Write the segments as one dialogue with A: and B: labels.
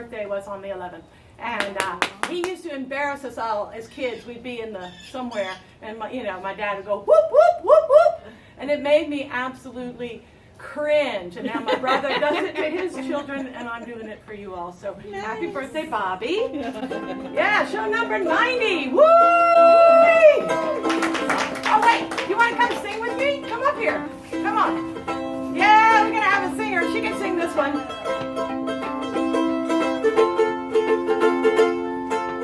A: birthday was on the 11th. And he used to embarrass us all as kids. We'd be in the somewhere, and my dad would go, whoop, whoop, whoop, whoop. And it made me absolutely cringe. And now my brother does it to his children, and I'm doing it for you all. So happy birthday, Bobby. Yeah, show number 90. Woo! Oh, wait, you want to come sing with me? Come up here. Come on. Yeah, we're going to have a singer. She can sing this one.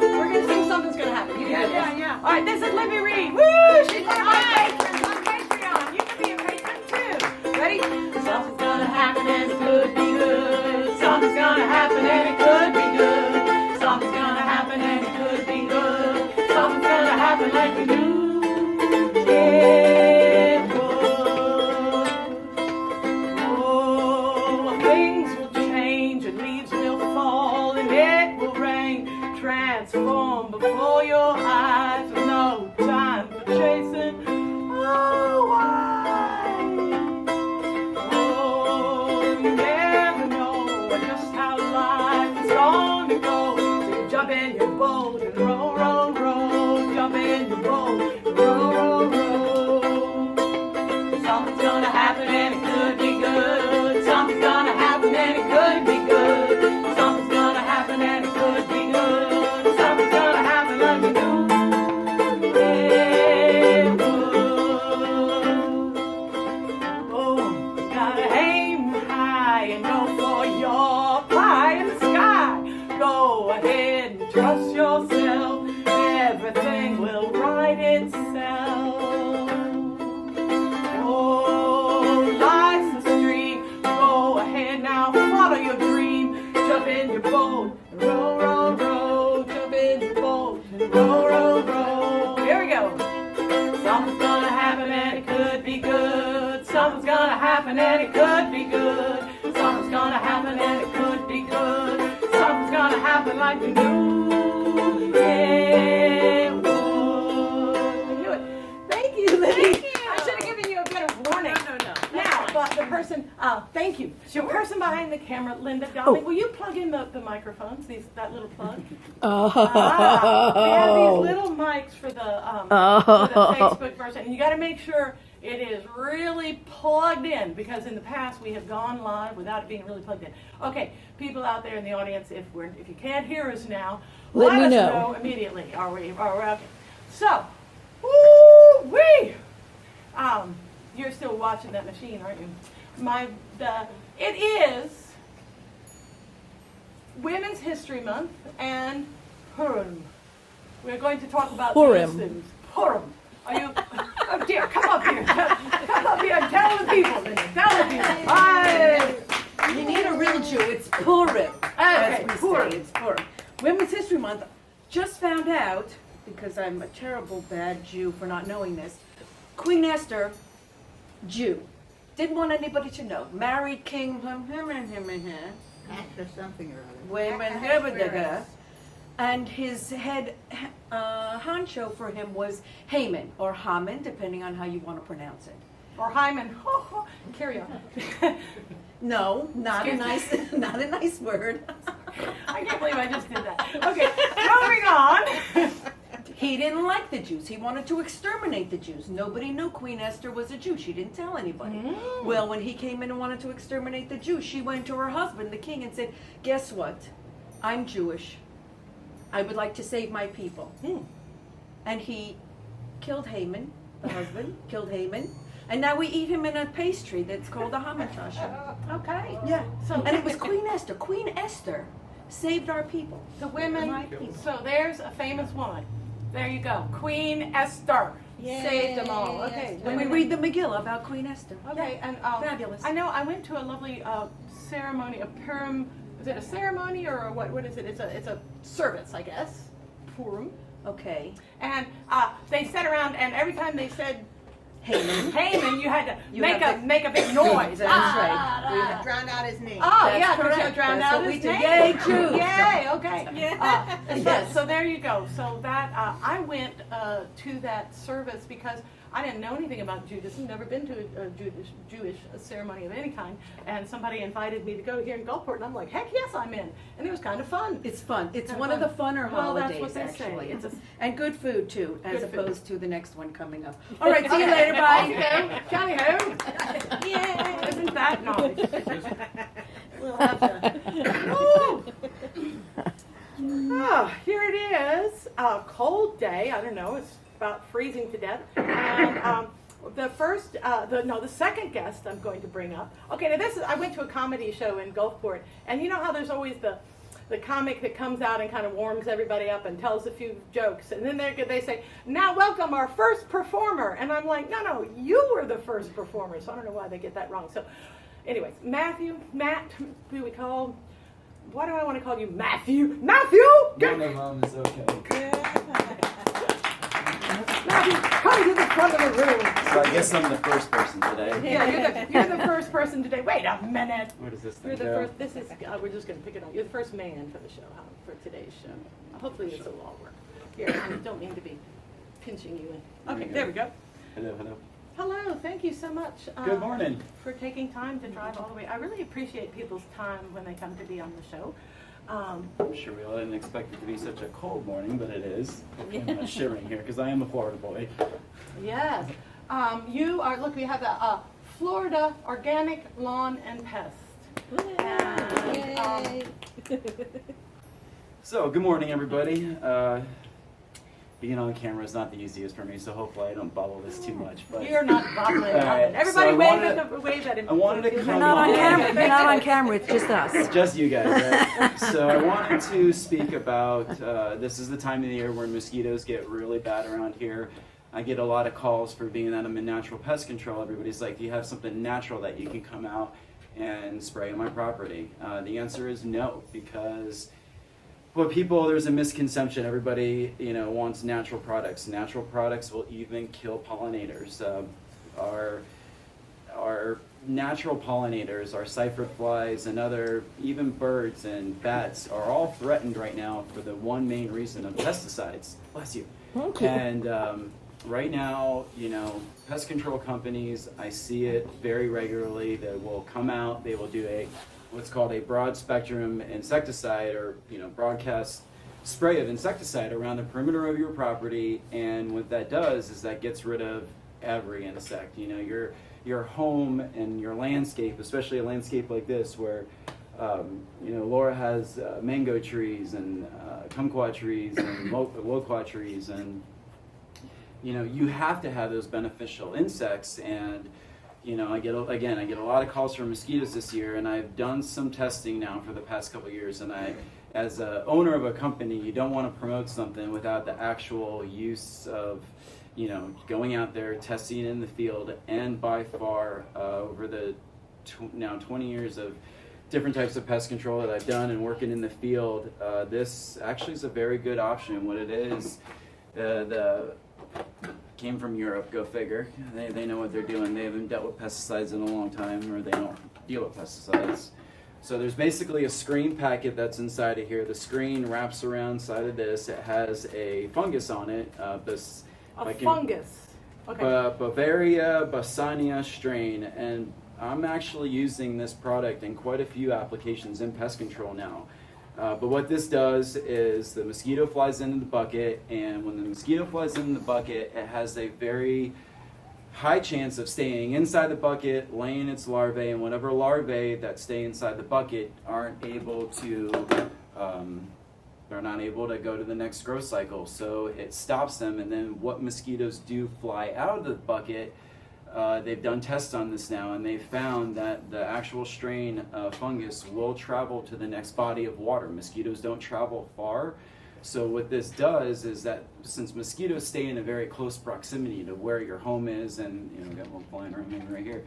A: We're going to sing Something's Going to Happen. You can do this. Yeah. All right, this is Libby Reed. Woo! She's one of my patrons on Patreon. You can be a patron, too. Ready? Something's going to happen and it could be good. Something's going to happen and it could be good. Something's going to happen and it could be good. Something's going to happen like we knew. Transform before your eyes with no time for chasing. Oh, why? Oh, you never know just how life is going to go. So you jump in your boat and row, row, row. Jump in your boat and row, row, row. Something's gonna happen and it could be good. Something's gonna happen and it could be good. Something's gonna happen and it could be good. Trust yourself, everything will right itself. Oh, life's a stream, go ahead now, follow your dream. Jump in your boat, row, row, row. Jump in your boat, row, row, row. Here we go. Something's gonna happen and it could be good. Something's gonna happen and it could be good. Something's gonna happen and it could be good. Something's gonna happen like we knew. Thank you, Libby. I should have given you a bit of warning. No. Now, but the person, thank you. The person behind the camera, Lynda, darling, will you plug in the microphones? That little plug. We have these little mics for the Facebook version, and you got to make sure it is really plugged in, because in the past we have gone live without it being really plugged in. Okay, people out there in the audience, if you can't hear us now, let us know immediately. Are we okay? So, woo-wee! You're still watching that machine, aren't you? It is Women's History Month and Purim. We're going to talk about Purim. Purim. Are you? Oh dear! Come up here. Come up here and tell the people. Tell the people. Hi.
B: You need a real Jew. It's Purim.
A: Okay, Purim.
B: It's Purim. Women's History Month. Just found out, because I'm a terrible bad Jew for not knowing this. Queen Esther, Jew, didn't want anybody to know. Married King
C: After something or other.
B: And his head honcho for him was Haman, or Haman, depending on how you want to pronounce it.
A: Or Hyman. Carry on.
B: No, not a nice word.
A: I can't believe I just did that. Okay, moving on.
B: He didn't like the Jews. He wanted to exterminate the Jews. Nobody knew Queen Esther was a Jew. She didn't tell anybody. Well, when he came in and wanted to exterminate the Jews, she went to her husband, the king, and said, guess what? I'm Jewish. I would like to save my people. And he killed Haman, the husband, killed Haman. And now we eat him in a pastry that's called a hamantash.
A: Okay.
B: Yeah. And it was Queen Esther. Queen Esther saved our people.
A: The women. So there's a famous woman. There you go. Queen Esther. Saved them all. Okay.
B: And we read the Megillah about Queen Esther.
A: Okay. And
B: fabulous.
A: I know I went to a lovely ceremony, a Purim. Is it a ceremony or what? What is it? It's a service, I guess. Purim.
B: Okay.
A: And they sat around, and every time they said
B: Haman,
A: you had to make a big noise.
B: That's right.
C: We had drowned out his name.
A: Oh,
B: That's
A: yeah, because
B: correct.
A: you drowned
B: That's
A: out
B: what
A: his
B: we do.
A: name.
B: Yay, Jews.
A: Yay, okay.
B: Yes.
A: So there you go. So that I went to that service because I didn't know anything about Judaism, never been to a Jewish ceremony of any kind, and somebody invited me to go here in Gulfport, and I'm like, heck yes, I'm in. And it was kind of fun.
B: It's fun. It's
A: Kind
B: one
A: of
B: of the funner
A: Well, that's
B: holidays,
A: what they
B: actually.
A: say. It's a,
B: And good food, too, as
A: Good food.
B: opposed to the next one coming up. All right, see you later. Bye.
A: Johnny ho! Yeah, isn't that nice? We'll have to. Woo! Oh, here it is. A cold day. I don't know. It's about freezing to death. And the second guest I'm going to bring up. Okay, now this is. I went to a comedy show in Gulfport, and you know how there's always the comic that comes out and kind of warms everybody up and tells a few jokes, and then they say, "Now welcome our first performer," and I'm like, "No, you were the first performer." So I don't know why they get that wrong. So, anyways, Matt, who we call. Why do I want to call you Matthew? Matthew!
D: No, Mom, is okay.
A: Matthew, come to the front of the room.
D: So I guess I'm the first person today.
A: Yeah, you're the first person today. Wait a minute.
D: Where does this thing
A: You're the
D: go?
A: first. This is. We're just going to pick it up. You're the first man for the show, for today's show. Hopefully this will all work. Here, I don't mean to be pinching you in. Okay, there we go.
D: Hello, hello.
A: Hello, thank you so much.
D: Good morning.
A: For taking time to drive all the way. I really appreciate people's time when they come to be on the show.
D: I'm sure we all didn't expect it to be such a cold morning, but it is. I'm not shivering here because I am a Florida boy.
A: Yes. You are, look, we have a Florida Organic Lawn and Pest. And,
D: So, good morning, everybody. Being on camera is not the easiest for me, so hopefully I don't bubble this too much. But
A: you're not bubbling.
D: All right,
A: Everybody
D: so
A: wave at him.
D: I wanted to
B: You're
D: come
B: not on
D: on.
B: camera. You're not on camera. It's just us.
D: It's just you guys, right? So I wanted to speak about, this is the time of the year where mosquitoes get really bad around here. I get a lot of calls for being that I'm in natural pest control. Everybody's like, do you have something natural that you can come out and spray on my property? The answer is no, because there's a misconception. Everybody, wants natural products. Natural products will even kill pollinators. Our natural pollinators, our cipher flies and other, even birds and bats are all threatened right now for the one main reason of pesticides. Bless you.
B: Okay.
D: And right now, pest control companies, I see it very regularly. They will come out, they will do what's called a broad spectrum insecticide, or broadcast spray of insecticide around the perimeter of your property, and what that does is that gets rid of every insect. Your home and your landscape, especially a landscape like this where Laura has mango trees and kumquat trees and loquat trees, and you have to have those beneficial insects. And I get a lot of calls from mosquitoes this year, and I've done some testing now for the past couple of years. And as a owner of a company, you don't want to promote something without the actual use of, going out there, testing it in the field. And by far, over the now 20 years of different types of pest control that I've done and working in the field, this actually is a very good option. What it is, came from Europe, go figure. They know what they're doing. They haven't dealt with pesticides in a long time, or they don't deal with pesticides. So there's basically a screen packet that's inside of here. The screen wraps around inside of this. It has a fungus on it.
A: Fungus. Okay.
D: Bavaria Bassania strain, and I'm actually using this product in quite a few applications in pest control now. But what this does is the mosquito flies into the bucket, and when the mosquito flies into the bucket, it has a very high chance of staying inside the bucket, laying its larvae, and whatever larvae that stay inside the bucket aren't able to, they're not able to go to the next growth cycle. So it stops them, and then what mosquitoes do fly out of the bucket, they've done tests on this now, and they've found that the actual strain of fungus will travel to the next body of water. Mosquitoes don't travel far. So what this does is that since mosquitoes stay in a very close proximity to where your home is, and we've got one flying around right here,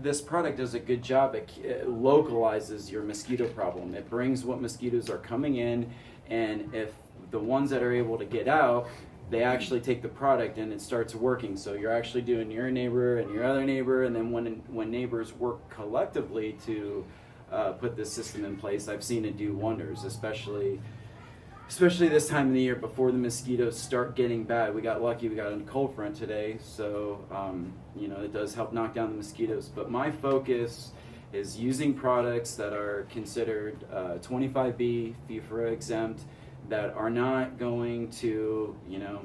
D: this product does a good job. It localizes your mosquito problem. It brings what mosquitoes are coming in, and if the ones that are able to get out, they actually take the product and it starts working. So you're actually doing your neighbor and your other neighbor, and then when neighbors work collectively to put this system in place, I've seen it do wonders, especially especially this time of the year before the mosquitoes start getting bad. We got lucky, we got a cold front today, so you know, it does help knock down the mosquitoes. But my focus is using products that are considered 25B FIFRA exempt, that are not going to, you know,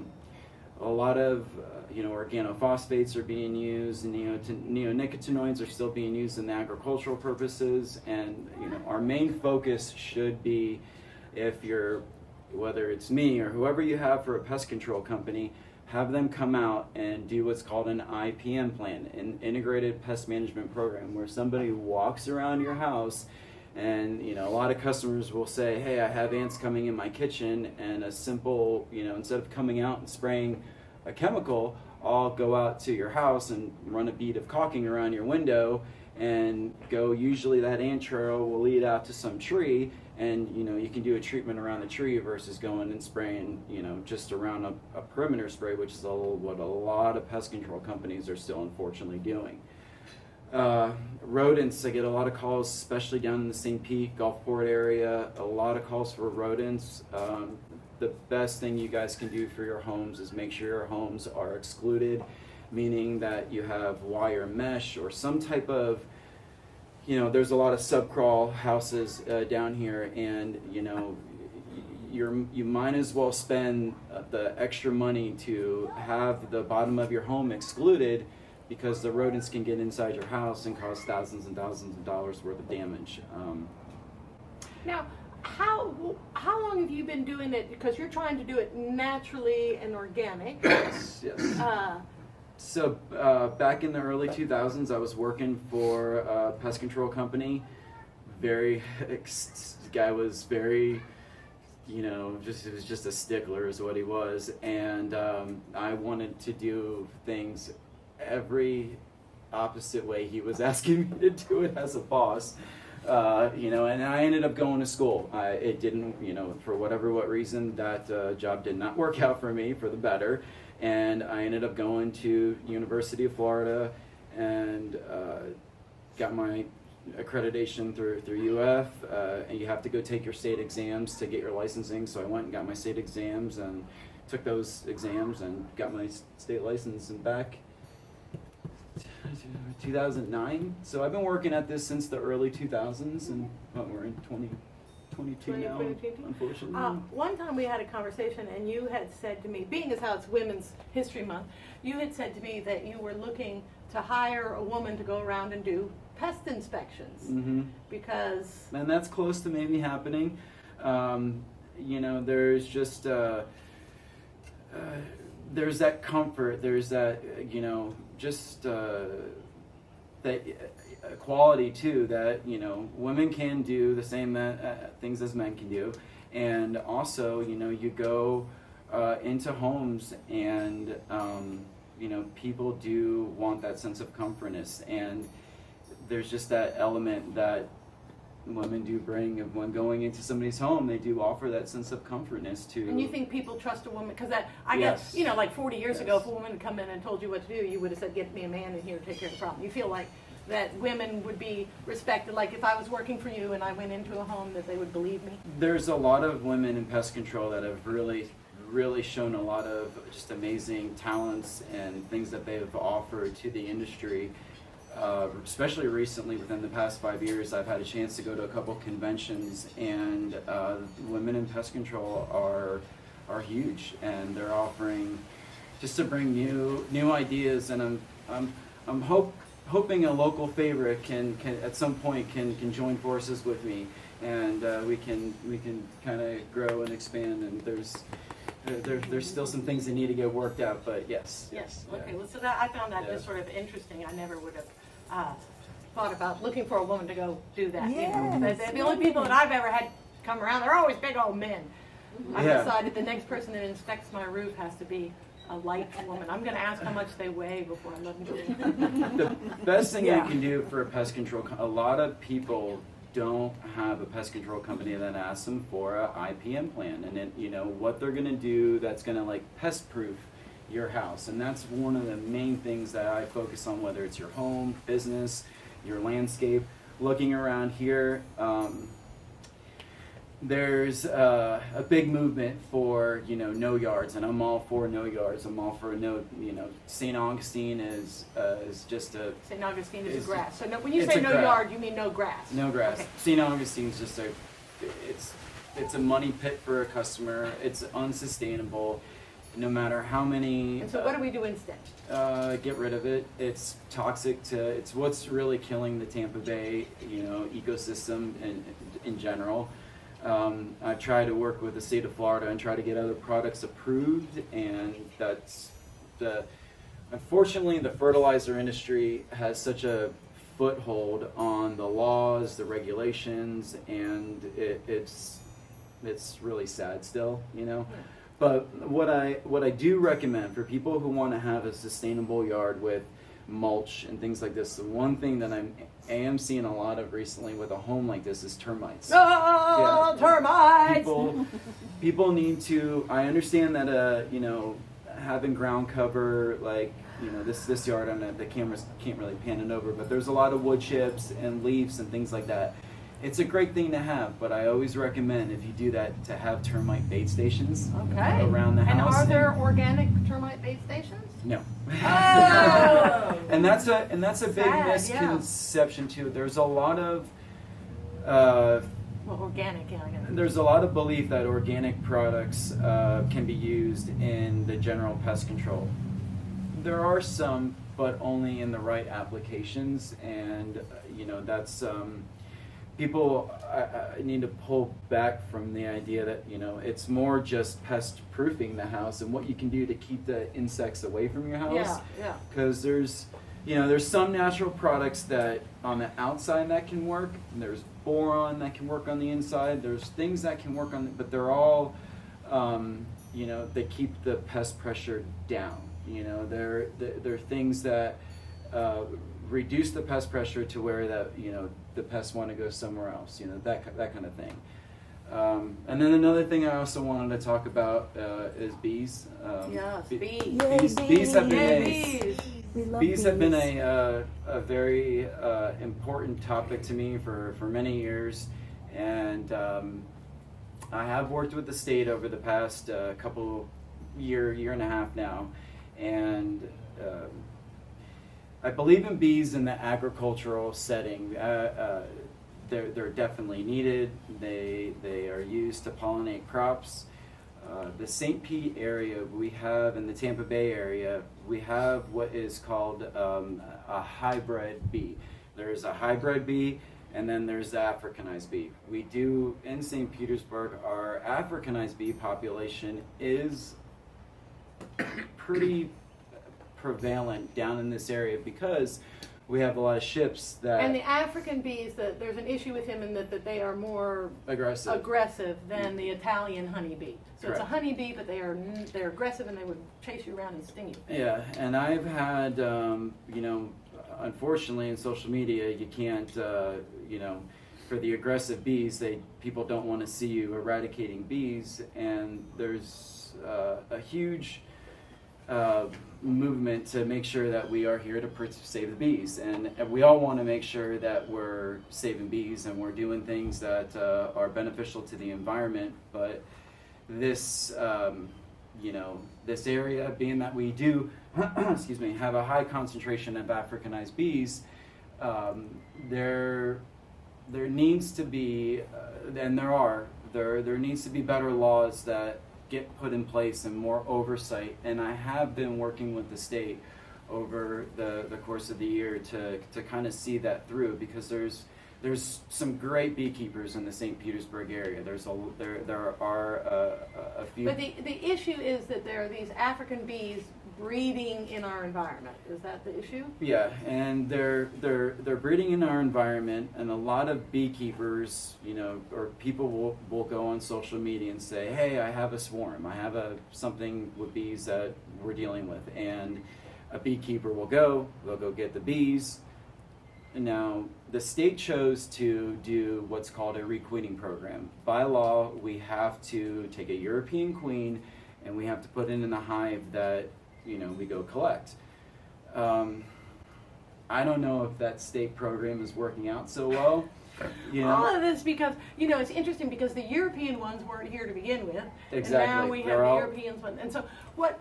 D: a lot of you know, organophosphates are being used, and neonicotinoids are still being used in agricultural purposes. And you know, our main focus should be, if you're, whether it's me or whoever you have for a pest control company, have them come out and do what's called an IPM plan, an integrated pest management program, where somebody walks around your house. And you know, a lot of customers will say, hey, I have ants coming in my kitchen, and a simple, you know, instead of coming out and spraying a chemical, I'll go out to your house and run a bead of caulking around your window and go, usually that ant trail will lead out to some tree, and you know, you can do a treatment around the tree versus going and spraying, you know, just around a perimeter spray, which is what a lot of pest control companies are still unfortunately doing. Rodents, I get a lot of calls, especially down in the St. Pete, Gulfport area, a lot of calls for rodents. The best thing you guys can do for your homes is make sure your homes are excluded, meaning that you have wire mesh or some type of, you know, there's a lot of subcrawl houses down here, and you know, you might as well spend the extra money to have the bottom of your home excluded, because the rodents can get inside your house and cause thousands and thousands of dollars worth of damage.
A: Now, how long have you been doing it? Because you're trying to do it naturally and organic.
D: Yes. So back in the early 2000s, I was working for a pest control company. Guy was very, you know, he was just a stickler is what he was. And I wanted to do things every opposite way he was asking me to do it as a boss. You know, and I ended up going to school. It didn't, you know, for what reason, that job did not work out for me for the better. And I ended up going to University of Florida and got my accreditation through UF. And you have to go take your state exams to get your licensing. So I went and got my state exams and took those exams and got my state license, and back 2009. So I've been working at this since the early 2000s, and we're in 2022 now, unfortunately.
A: One time we had a conversation, and you had said to me, being as how it's Women's History Month, you had said to me that you were looking to hire a woman to go around and do pest inspections.
D: Mm-hmm.
A: Because...
D: And that's close to maybe happening. You know, there's just... there's that comfort, there's that, you know, just that equality too, that, you know, women can do the same things as men can do. And also, you know, you go into homes, and you know, people do want that sense of comfortness, and there's just that element that women do bring of when going into somebody's home. They do offer that sense of comfortness to.
A: And you think people trust a woman? Because I
D: Yes.
A: guess, you know, like 40 years
D: Yes.
A: ago, if a woman had come in and told you what to do, you would have said, get me a man in here to take care of the problem. You feel like that women would be respected, like if I was working for you and I went into a home, that they would believe me?
D: There's a lot of women in pest control that have really shown a lot of just amazing talents and things that they've offered to the industry. Especially recently, within the past 5 years, I've had a chance to go to a couple conventions, and women in pest control are huge, and they're offering just to bring new ideas. And I'm hoping a local favorite can at some point can join forces with me, and we can kind of grow and expand. And there's still some things that need to get worked out, but yes.
A: Yes. Okay. Well, so that I found that just sort of interesting. I never would have thought about looking for a woman to go do that.
E: Yes.
A: You know? The only people that I've ever had come around, they're always big old men. I
D: Yeah.
A: decided the next person that inspects my roof has to be a light woman. I'm going to ask how much they weigh before I let them go.
D: The best thing
E: Yeah.
D: you can do for a pest control, a lot of people don't have a pest control company that asks them for a IPM plan, and then, you know, what they're going to do that's going to like pest proof your house. And that's one of the main things that I focus on, whether it's your home, business, your landscape. Looking around here, there's a big movement for, no yards, and I'm all for no yards. I'm all for no, St. Augustine is just a...
A: St. Augustine is
D: It's-
A: grass. So when you
D: it's
A: say
D: a
A: no
D: grass.
A: yard, you mean no grass?
D: No grass.
A: Okay.
D: St. Augustine's just it's a money pit for a customer. It's unsustainable, no matter how many...
A: And so what do we do instead?
D: Get rid of it. It's toxic it's what's really killing the Tampa Bay, ecosystem in general. I try to work with the state of Florida and try to get other products approved, and unfortunately the fertilizer industry has such a foothold on the laws, the regulations, and it's really sad still, But what I do recommend for people who want to have a sustainable yard with mulch and things like this, the one thing that I am seeing a lot of recently with a home like this is termites.
A: Oh,
D: Yeah.
A: termites!
D: People need to. I understand that having ground cover, like this yard, I don't know, the cameras can't really pan it over, but there's a lot of wood chips and leaves and things like that. It's a great thing to have, but I always recommend, if you do that, to have termite bait stations
A: Okay.
D: around the
A: And
D: house.
A: are there organic termite bait stations?
D: No.
A: Oh!
D: And that's a big
A: Sad, yeah.
D: misconception too. There's a lot of
A: Well, organic, yeah, I get it.
D: there's a lot of belief that organic products can be used in the general pest control. There are some, but only in the right applications, and that's people I need to pull back from the idea that it's more just pest proofing the house and what you can do to keep the insects away from your house.
A: Yeah.
D: Because there's some natural products that on the outside that can work, and there's boron that can work on the inside. There's things that can work but they're all they keep the pest pressure down. They're things that reduce the pest pressure to where the pests want to go somewhere else. That kind of thing. And then another thing I also wanted to talk about is bees.
A: Yes, bees.
D: Bees have been
A: Yay, bees.
D: bees have been a very important topic to me for many years, and I have worked with the state over the past year and a half now, and I believe in bees in the agricultural setting. They're definitely needed. They are used to pollinate crops. The St. Pete area, we have in the Tampa Bay area, we have what is called a hybrid bee. There's a hybrid bee, and then there's the Africanized bee. We do in St. Petersburg, our Africanized bee population is pretty prevalent down in this area because we have a lot of ships that...
A: And the African bees, there's an issue with him in that they are more
D: aggressive
A: than the Italian honeybee. So
D: Correct.
A: it's a honeybee, but they're aggressive and they would chase you around and sting you.
D: Yeah, and I've had, unfortunately in social media, you can't, for the aggressive bees, people don't want to see you eradicating bees, and there's a huge movement to make sure that we are here to save the bees, and we all want to make sure that we're saving bees and we're doing things that are beneficial to the environment. But this this area, being that we do excuse me, have a high concentration of Africanized bees, there needs to be and there needs to be better laws that get put in place and more oversight. And I have been working with the state over the course of the year to kind of see that through, because there's some great beekeepers in the St. Petersburg area. There are a few.
A: But the issue is that there are these African bees breeding in our environment. Is that the issue?
D: Yeah, and they're breeding in our environment, and a lot of beekeepers, or people will go on social media and say, "Hey, I have a swarm. I have something with bees that we're dealing with," and a beekeeper will go. They'll go get the bees. Now, the state chose to do what's called a requeening program. By law, we have to take a European queen and we have to put it in a hive that we go collect. I don't know if that state program is working out so well, You know?
A: All of this because, it's interesting because the European ones weren't here to begin with.
D: Exactly.
A: And now we have
D: They're
A: the
D: all-
A: Europeans one. And so what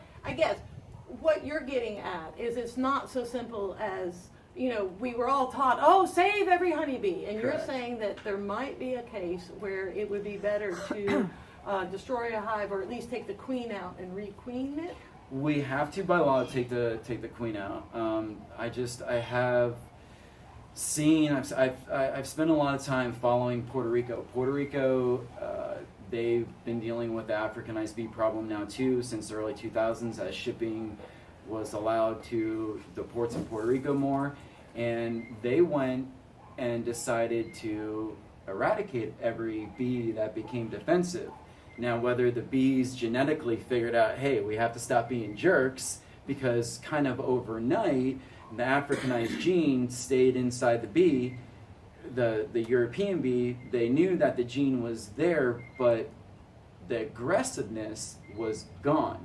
A: you're getting at is it's not so simple as, we were all taught, save every honeybee. And you're
D: Correct.
A: saying that there might be a case where it would be better to destroy a hive or at least take the queen out and re-queen it?
D: We have to, by law, take the queen out. I have seen, I've spent a lot of time following Puerto Rico. Puerto Rico, they've been dealing with the Africanized bee problem now too since the early 2000s as shipping was allowed to the ports in Puerto Rico more, and they went and decided to eradicate every bee that became defensive. Now, whether the bees genetically figured out, hey, we have to stop being jerks, because kind of overnight, the Africanized gene stayed inside the bee, the European bee, they knew that the gene was there, but the aggressiveness was gone.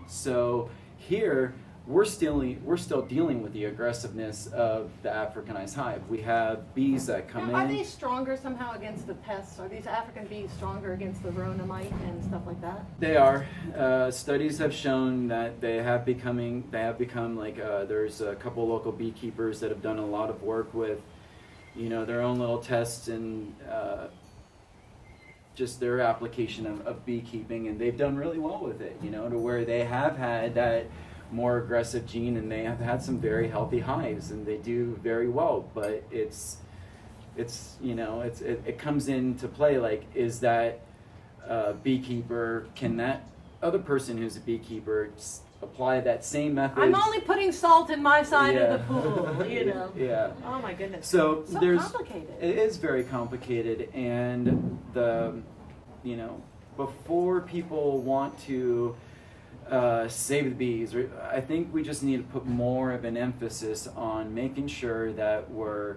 D: So here, we're still dealing with the aggressiveness of the Africanized hive. We have bees that come
A: Now,
D: in.
A: are they stronger somehow against the pests? Are these African bees stronger against the Rona mite and stuff like that?
D: They are. Studies have shown that they have become like, there's a couple local beekeepers that have done a lot of work with, their own little tests and just their application of beekeeping, and they've done really well with it, to where they have had that more aggressive gene, and they have had some very healthy hives, and they do very well. But it comes into play, like, is that beekeeper, can that other person who's a beekeeper apply that same method?
A: I'm only putting salt in my side
D: Yeah.
A: of the pool,
D: Yeah.
A: Oh my goodness.
D: So there's
A: complicated.
D: It is very complicated, and before people want to save the bees, I think we just need to put more of an emphasis on making sure that we're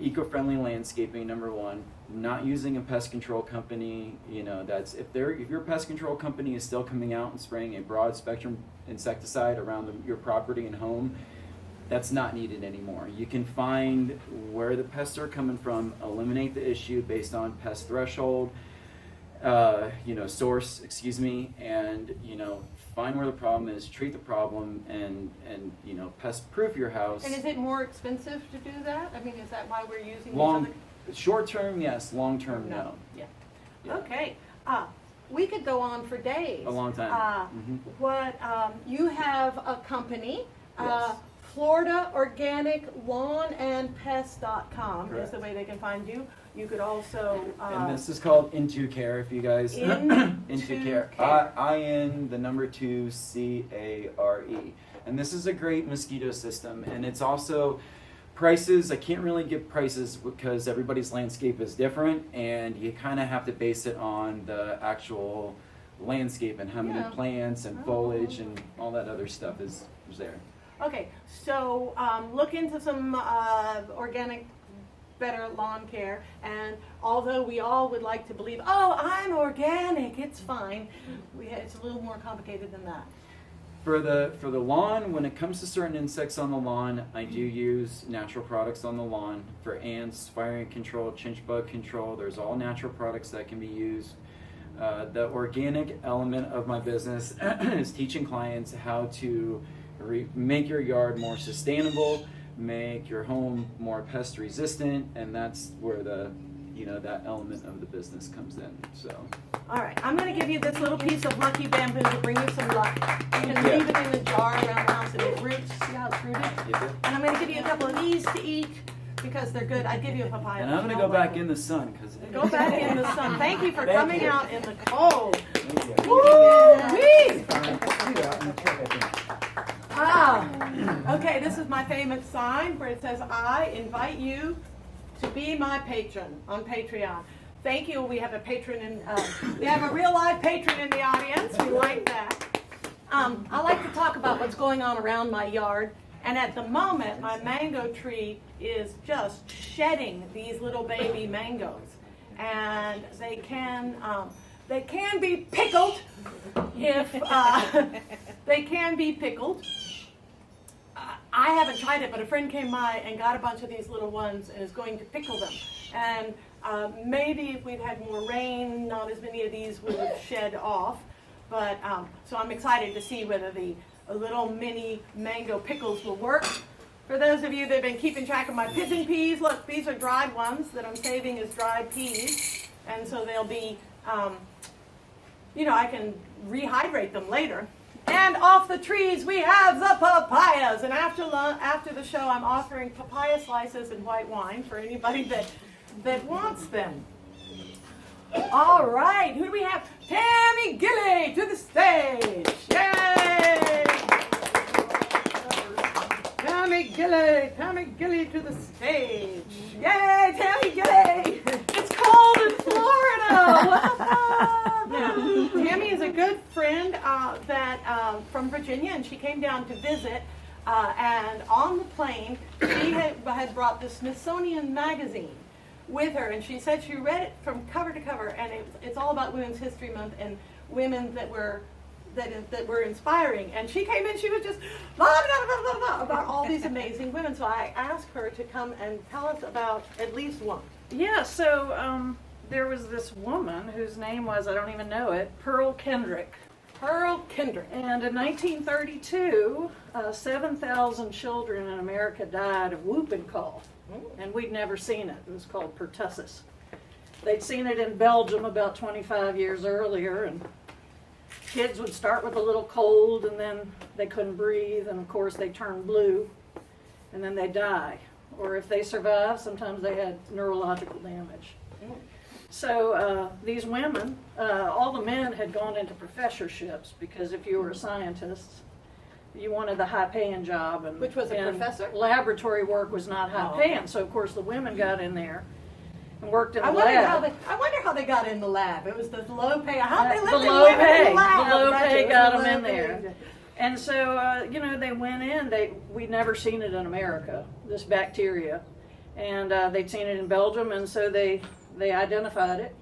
D: eco-friendly landscaping, number one, not using a pest control company, that's if your pest control company is still coming out and spraying a broad spectrum insecticide around your property and home, that's not needed anymore. You can find where the pests are coming from, eliminate the issue based on pest threshold, source, and find where the problem is, treat the problem, and pest proof your house.
A: And is it more expensive to do that? I mean, is that why we're using
D: Short term, yes. Long term, no.
A: Yeah.
D: Yeah.
A: Okay. We could go on for days.
D: A long time.
A: You have a company,
D: Yes.
A: Florida Organic Lawn and Pest.com is
D: Correct.
A: the way they can find you. You could also
D: And this is called Into Care, if you guys Into Care. IN the number 2 CARE. And this is a great mosquito system, and it's also prices. I can't really give prices because everybody's landscape is different, and you kind of have to base it on the actual landscape and how many plants and foliage and all that other stuff is there.
A: Okay, so look into some organic, better lawn care, and although we all would like to believe, I'm organic, it's fine, it's a little more complicated than that.
D: For the lawn, when it comes to certain insects on the lawn, I do use natural products on the lawn. For ants, fire ant control, chinch bug control, there's all natural products that can be used. The organic element of my business is teaching clients how to make your yard more sustainable, make your home more pest resistant, and that's where that element of the business comes in. So.
A: All right, I'm going to give you this little piece of lucky bamboo to bring you some luck. You can leave it in the jar around the house and it roots. See how it's rooted?
D: Yeah.
A: And I'm going to give you a couple of these to eat because they're good. I'd give you a papaya.
D: And I'm going to go back in the sun because.
A: Go back in the sun. Thank you for coming out in the cold.
D: Thank you.
A: Woo-wee! Okay, this is my famous sign where it says, I invite you to be my patron on Patreon. Thank you. We have a patron we have a real live patron in the audience. We like that. I like to talk about what's going on around my yard. And at the moment, my mango tree is just shedding these little baby mangoes. And they can be pickled if they can be pickled. I haven't tried it, but a friend came by and got a bunch of these little ones and is going to pickle them. And maybe if we'd had more rain, not as many of these would have shed off. But so I'm excited to see whether the little mini mango pickles will work. For those of you that have been keeping track of my pigeon peas, look, these are dried ones that I'm saving as dried peas. And so they'll be, I can rehydrate them later. And off the trees we have the papayas. And after the show, I'm offering papaya slices and white wine for anybody that wants them. All right, who do we have? Tammy Gillie to the stage. Yay! Tammy Gillie to the stage. Yay, Tammy Gillie! It's cold in Florida. What the fuck? Now, Tammy is a good friend from Virginia, and she came down to visit. And on the plane, she had brought the Smithsonian magazine with her, and she said she read it from cover to cover, and it's all about Women's History Month and women that were inspiring. And she came in, she was just blah, blah, blah, blah, blah, about all these amazing women. So I asked her to come and tell us about at least one.
E: Yeah, so there was this woman whose name was, I don't even know it, Kendrick.
A: Pearl Kendrick.
E: And in 1932, 7,000 children in America died of whooping cough. And we'd never seen it. It was called pertussis. They'd seen it in Belgium about 25 years earlier, and kids would start with a little cold, and then they couldn't breathe, and of course they turned blue, and then they die. Or if they survived, sometimes they had neurological damage. So these women, all the men had gone into professorships, because if you were a scientist, you wanted the high-paying job. And,
A: which was a professor?
E: Laboratory work was not high-paying, so of course the women got in there and worked in the lab.
A: I wonder how they got in the lab. It was the low pay. How they lived
E: the
A: in
E: low pay.
A: The lab.
E: The low pay got them in
A: pay.
E: there. And so, they went in. We'd never seen it in America, this bacteria. And they'd seen it in Belgium, and so they identified it.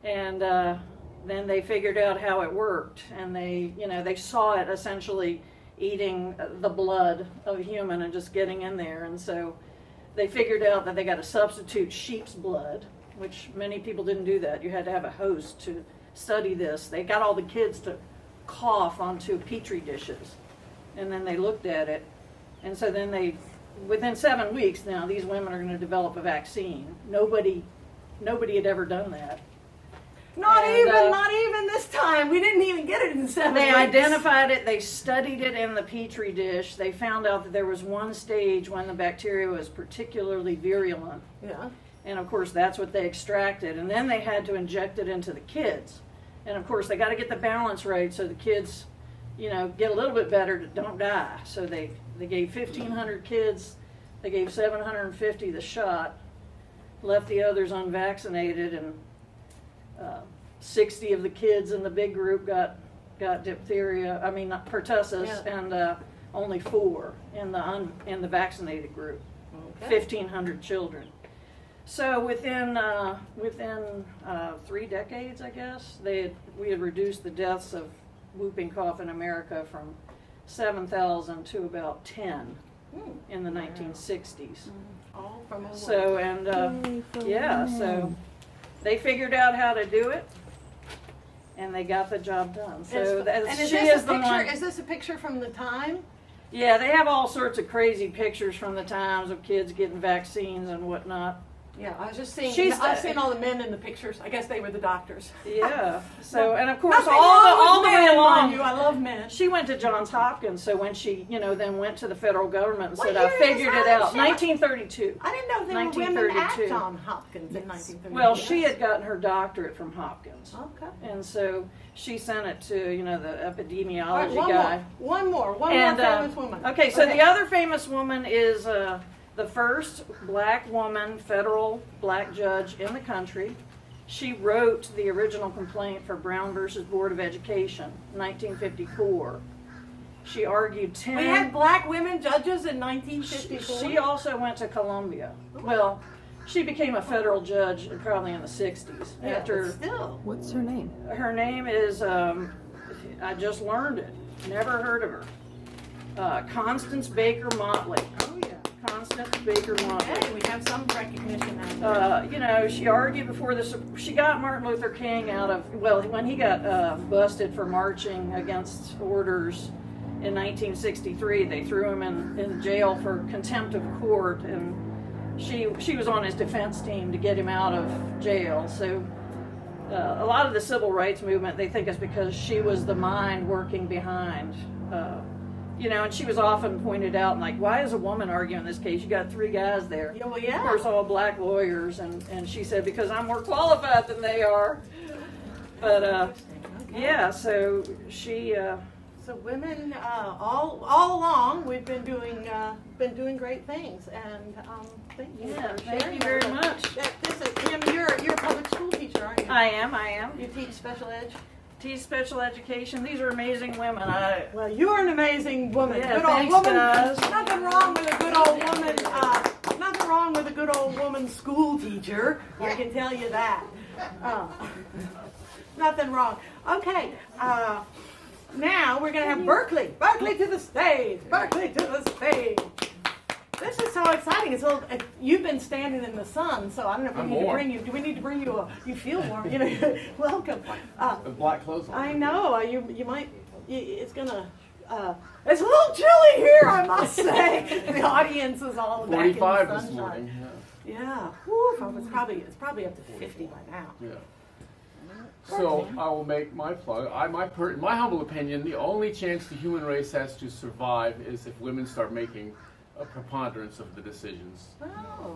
E: And then they figured out how it worked. And they saw it essentially eating the blood of a human and just getting in there. And so they figured out that they got to substitute sheep's blood, which many people didn't do that. You had to have a host to study this. They got all the kids to cough onto petri dishes, and then they looked at it. And so then within 7 weeks now, these women are going to develop a vaccine. Nobody had ever done that.
A: Not even this time. We didn't even get it in 7 weeks.
E: They identified it. They studied it in the petri dish. They found out that there was one stage when the bacteria was particularly virulent.
A: Yeah.
E: And of course, that's what they extracted. And then they had to inject it into the kids. And of course, they got to get the balance right so the kids, get a little bit better, don't die. So they gave 1,500 kids. They gave 750 the shot, left the others unvaccinated, and 60 of the kids in the big group got diphtheria. I mean, not pertussis,
A: yeah.
E: And only 4 in the vaccinated group.
A: Okay.
E: 1,500 children. So within 3 decades, I guess, we had reduced the deaths of whooping cough in America from 7,000 to about 10 in the 1960s.
A: All from a
E: So so they figured out how to do it, and they got the job done. So
A: is this a picture from the time?
E: Yeah, they have all sorts of crazy pictures from the times of kids getting vaccines and whatnot.
A: Yeah, I was just seeing. I've seen all the men in the pictures. I guess they were the doctors.
E: Yeah. So, and of course,
A: Nothing
E: all the
A: wrong with
E: way
A: men,
E: along.
A: mind you. I love men.
E: She went to Johns Hopkins, so when she, then went to the federal government and
A: What
E: said,
A: year
E: I
A: is
E: figured it
A: that?
E: out. 1932.
A: I didn't know there were women at
E: 1932.
A: Johns Hopkins in 1932.
E: Well, she had gotten her doctorate from Hopkins.
A: Okay.
E: And so she sent it to, the epidemiology
A: All right,
E: guy.
A: One more famous woman.
E: Okay, so the other famous woman is the first black woman federal black judge in the country. She wrote the original complaint for Brown versus Board of Education, 1954. She argued 10...
A: We had black women judges in 1954?
E: She also went to Columbia. Well, she became a federal judge probably in the 60s.
A: Yeah, but still.
F: What's her name?
E: Her name is, I just learned it, never heard of her. Constance Baker Motley.
A: Oh, yeah.
E: Constance Baker Motley.
A: Hey, we have some recognition out there.
E: You know, she argued before this. She got Martin Luther King out of, well, when he got busted for marching against orders in 1963, they threw him in jail for contempt of court, and she was on his defense team to get him out of jail. So a lot of the civil rights movement, they think, is because she was the mind working behind. You know, and she was often pointed out, like, why is a woman arguing this case? You got 3 guys there.
A: Yeah, well, yeah.
E: Of course, all black lawyers, and she said, because I'm more qualified than they are. But,
A: Okay.
E: yeah, so she...
A: So women, all along, we've been doing great things, and thank you.
E: Yeah,
A: for
E: thank
A: sharing
E: you very
A: that.
E: much.
A: Kim, you're a public school teacher, aren't you?
E: I am.
A: You teach special ed.
E: Teach special education. These are amazing women.
A: Well, you're an amazing woman.
E: Yeah,
A: Good old
E: thanks,
A: woman.
E: guys.
A: Nothing wrong with a good old woman. Nothing wrong with a good old woman school teacher. I can tell you that. Nothing wrong. Okay. Now we're going to have Berkley. Berkley to the stage. Berkley to the stage. This is so exciting. It's you've been standing in the sun, so I don't know if we need to bring you. Do we need to bring you you feel warm? You know, welcome.
F: With black clothes on.
A: I know. You might. It's gonna. It's a little chilly here, I must say. The audience is all back in the
F: 45
A: sunshine.
F: this morning.
A: Yeah. Whew, it's probably up to 50 by now.
F: Yeah. So I will make my plug. In my humble opinion, the only chance the human race has to survive is if women start making a preponderance of the decisions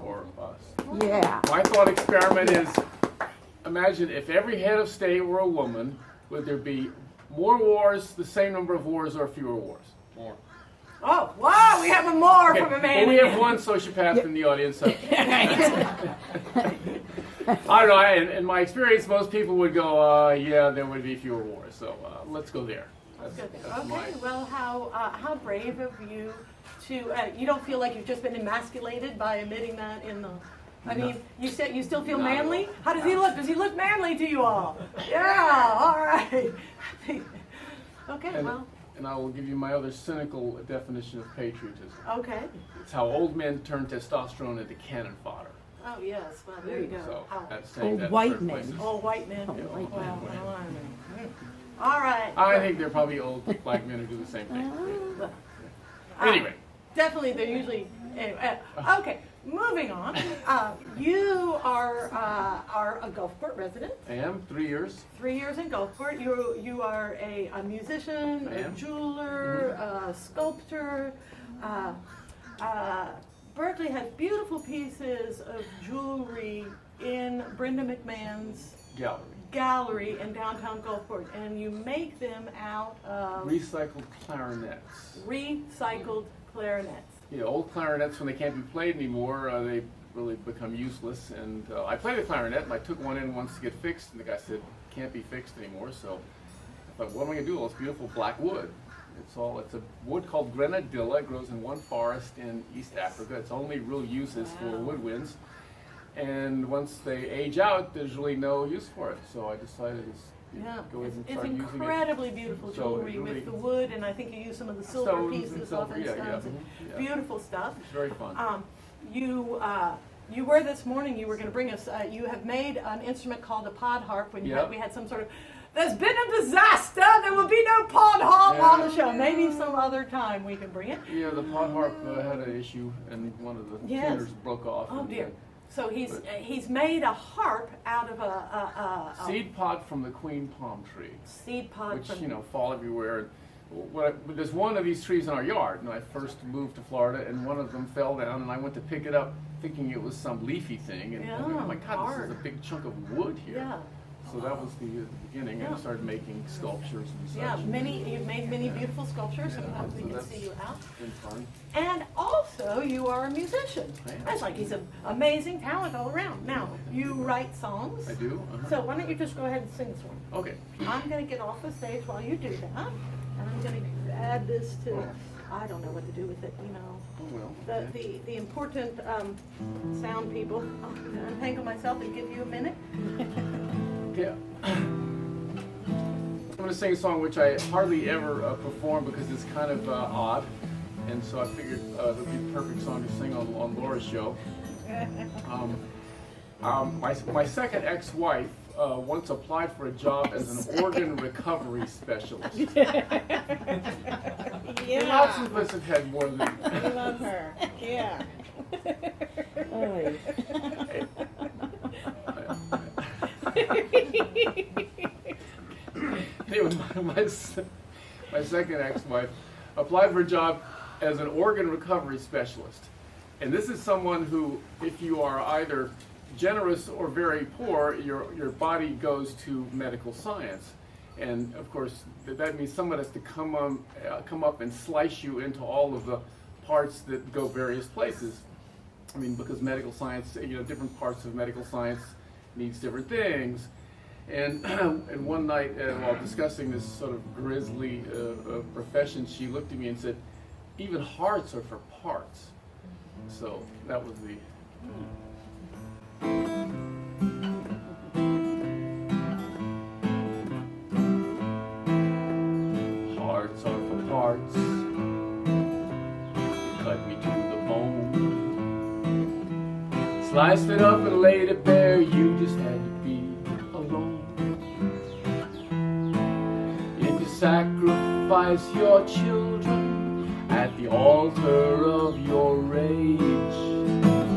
F: for us.
G: Yeah.
F: My thought experiment is, imagine if every head of state were a woman, would there be more wars, the same number of wars, or fewer wars? More.
A: Oh, wow, we have a more
F: Okay,
A: from a man.
F: well, we have one sociopath in the audience. So. I don't know. In my experience, most people would go, yeah, there would be fewer wars. So let's go there. That's
A: Okay, well, how brave of you to, you don't feel like you've just been emasculated by admitting that in the, I mean, you still feel manly? How does he look? Does he look manly to you all? Yeah, all right. Okay, well,
F: And I will give you my other cynical definition of patriotism.
A: okay.
F: It's how old men turn testosterone into cannon fodder.
A: Oh, yes, well, there you go.
F: So
A: Oh.
F: that's saying that in
G: white
F: certain
G: men.
F: places.
A: All white men.
F: Yeah, all
A: Well,
F: white men.
A: well, I mean, all right.
F: I think they're probably old black men who do the same thing. Anyway,
A: Definitely, they're usually, anyway, okay, moving on. You are a Gulfport resident.
F: I am 3 years.
A: 3 years in Gulfport. You are a musician,
F: I
A: a
F: am.
A: jeweler, a sculptor. Berkeley has beautiful pieces of jewelry in Brenda McMahon's gallery in downtown Gulfport, and you make them out of
F: Recycled clarinets.
A: recycled clarinets.
F: Old clarinets, when they can't be played anymore, they really become useless. And I play the clarinet, and I took one in once to get fixed, and the guy said, can't be fixed anymore. So I thought, what am I going to do? Well, it's beautiful black wood. It's a wood called grenadilla. It grows in one forest in East Africa. Its only real use is for woodwinds. And once they age out, there's really no use for it. So I decided to go ahead and
A: It's
F: start using it.
A: incredibly beautiful
F: So
A: jewelry
F: it really-
A: with the wood, and I think you use some of the silver
F: Stones and
A: pieces
F: silver,
A: off in
F: yeah,
A: stones.
F: yeah.
A: Beautiful stuff.
F: It's very fun.
A: You were this morning. You were going to bring us. You have made an instrument called a pod harp. When we had some sort of. There's been a disaster. There will be no pod harp on the show. Maybe some other time we can bring it.
F: Yeah, the pod harp had an issue, and one of the tuners broke off.
A: Oh
F: and,
A: dear. So he's made a harp out of a
F: seed pod from the queen palm tree,
A: seed pod
F: which
A: from
F: fall everywhere. There's one of these trees in our yard, and I first moved to Florida, and one of them fell down, and I went to pick it up, thinking it was some leafy thing, and oh my God,
A: hard.
F: this is a big chunk of wood here.
A: Yeah.
F: So that was the beginning, and I started making sculptures and such.
A: Yeah, you've made many beautiful sculptures. Sometimes we can see you out.
F: Been fun.
A: And also, you are a musician.
F: I am.
A: That's like he's an amazing talent all around. Now, you write songs.
F: I do.
A: So why don't you just go ahead and sing this one?
F: Okay.
A: I'm going to get off the stage while you do that, and I'm going to add this to. I don't know what to do with it.
F: Well,
A: The important sound people. I'm going to untangle myself and give you a minute.
F: Yeah. I'm going to sing a song which I hardly ever perform because it's kind of odd. and so I figured it would be the perfect song to sing on Laura's show. My second ex-wife once applied for a job as an organ recovery specialist. Lots of us have had more than.
C: We love her. Yeah.
F: Anyway, my second ex-wife applied for a job as an organ recovery specialist. And this is someone who, if you are either generous or very poor, your body goes to medical science. And of course, that means someone has to come up and slice you into all of the parts that go various places. I mean, because medical science, different parts of medical science needs different things. And one night, while discussing this sort of grisly profession, she looked at me and said, "Even hearts are for parts." So that was the. Hearts are for parts. Cut me to the bone. Sliced it up and laid it bare. You just had to be alone. If you sacrifice your children at the altar of your rage,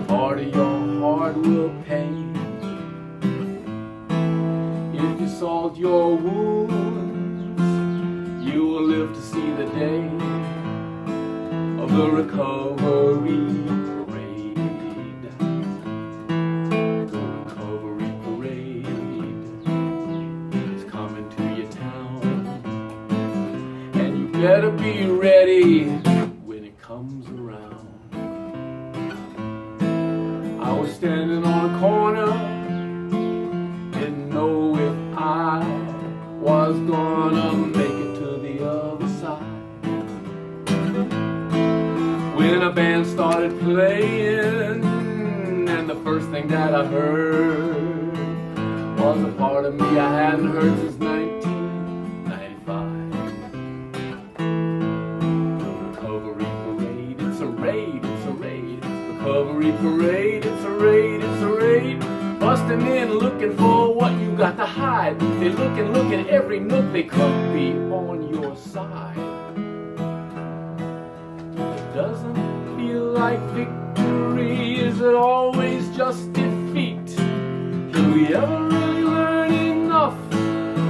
F: part of your heart will pay. If you salt your wounds, you will live to see the day of the recovery parade. The recovery parade is coming to your town, and you better be ready when it comes around. I was standing on a corner, didn't know if I was gonna make it to the other side. When a band started playing, and the first thing that I heard was a part of me I hadn't heard since 1995. The recovery parade, it's a raid, it's a raid. Recovery parade, it's a raid, it's a raid. Busting in looking for what you got to hide. They look at every nook they could be on your side. It doesn't feel like victory. Is it always just defeat? Can we ever really learn enough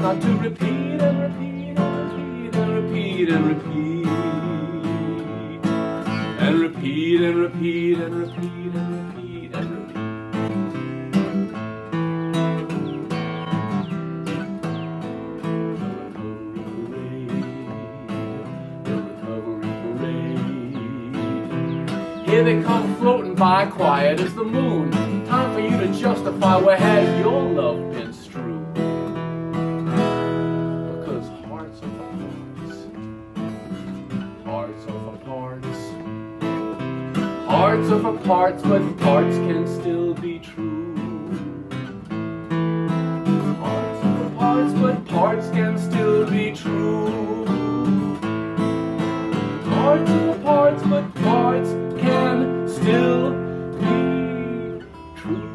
F: not to repeat and repeat and repeat and repeat and repeat and repeat and repeat and repeat and repeat and repeat? Here they come floating by, quiet as the moon. Time for you to justify where has your love been strewn. Because hearts are for parts. Hearts are for parts. Hearts are for parts, but parts can still be true. Hearts are for parts, but parts can still be true. Hearts are for parts, but parts can still be true.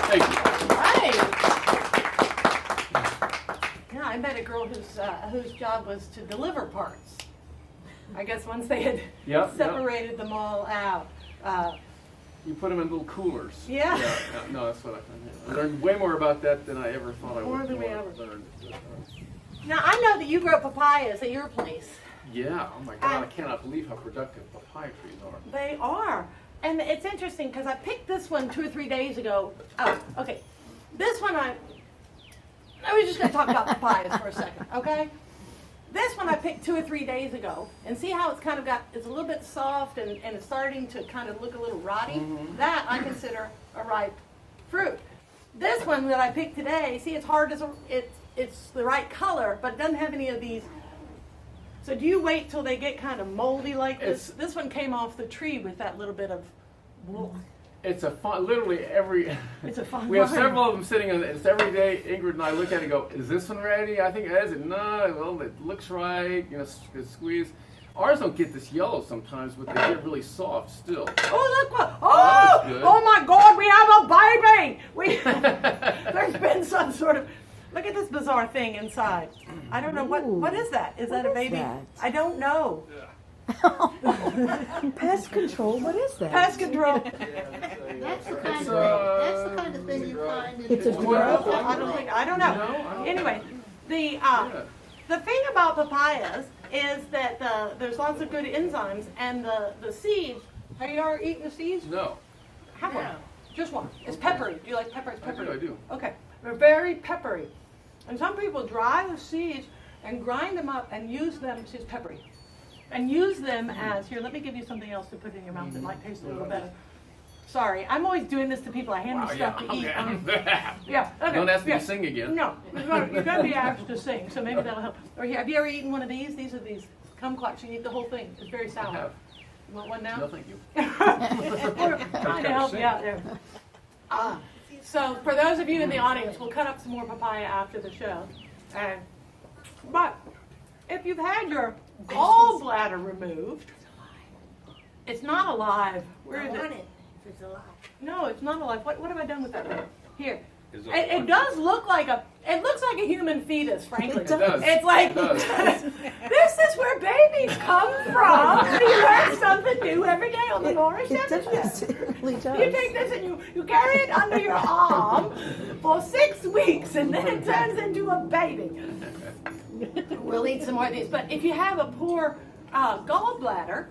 F: Thank you.
A: Right. Yeah, I met a girl whose job was to deliver parts. I guess once they had separated them all out.
F: You put them in little coolers.
A: Yeah.
F: No, that's what I found. I learned way more about that than I ever thought I would.
A: More than we ever
F: learned.
A: Now, I know that you grow papayas at your place.
F: Yeah. Oh my God! I cannot believe how productive papaya trees are.
A: They are. And it's interesting because I picked this one 2 or 3 days ago. Oh, okay. This one we're just going to talk about papayas for a second, okay? This one I picked 2 or 3 days ago, and see how it's kind of it's a little bit soft and it's starting to kind of look a little rotty? Mm-hmm. That I consider a ripe fruit. This one that I picked today, see, it's hard as it's the right color, but it doesn't have any of these. So do you wait till they get kind of moldy like this? This one came off the tree with that little bit of.
F: It's a fun, literally every.
A: It's a fun
F: We have
A: line.
F: several of them sitting, and it's every day. Ingrid and I look at it and go, "Is this one ready? I think it is." No, well, it looks right. You know, squeeze. Ours don't get this yellow sometimes, but they get really soft still.
A: Oh, look what!
F: that's good.
A: Oh my God! We have a baby. There's been some sort of. Look at this bizarre thing inside. I don't know what is that? Is that a baby?
G: that?
A: I don't know.
G: Pest control, what is that?
A: Pest control.
C: That's the kind
F: It's,
C: that's the kind of thing you find in
G: It's a
C: the
G: drug?
A: I don't know. Anyway, the thing about papayas is that there's lots of good enzymes, and the seeds. Have you ever eaten the seeds?
F: No.
A: Have one. Just one. It's peppery. Do you like pepper? It's peppery.
F: I do.
A: Okay. They're very peppery. And some people dry the seeds and grind them up and use them, see, it's peppery, and use them as, here, let me give you something else to put in your mouth that might taste a little better. Sorry, I'm always doing this to people. I hand them stuff to eat. Yeah. Okay.
F: Don't ask me
A: yeah.
F: to sing again.
A: No, you're going to be asked to sing, so maybe that'll help. Or here, have you ever eaten one of these? These are these kumquats. You eat the whole thing. It's very sour.
F: have.
A: You want one now?
F: No, thank you.
A: We're trying to help you out there. So for those of you in the audience, we'll cut up some more papaya after the show. But if you've had your gallbladder removed, it's not alive. Where is it?
C: If it's alive.
A: No, it's not alive. What have I done with that? Here. It does look like it looks like a human fetus, frankly.
G: It does.
A: It's like,
F: It does.
A: this is where babies come from. You learn something new every day on the Morris
G: It
A: Show.
G: does. It really does.
A: You take this and you carry it under your arm for 6 weeks, and then it turns into a baby. We'll eat some more of these. But if you have a poor gallbladder,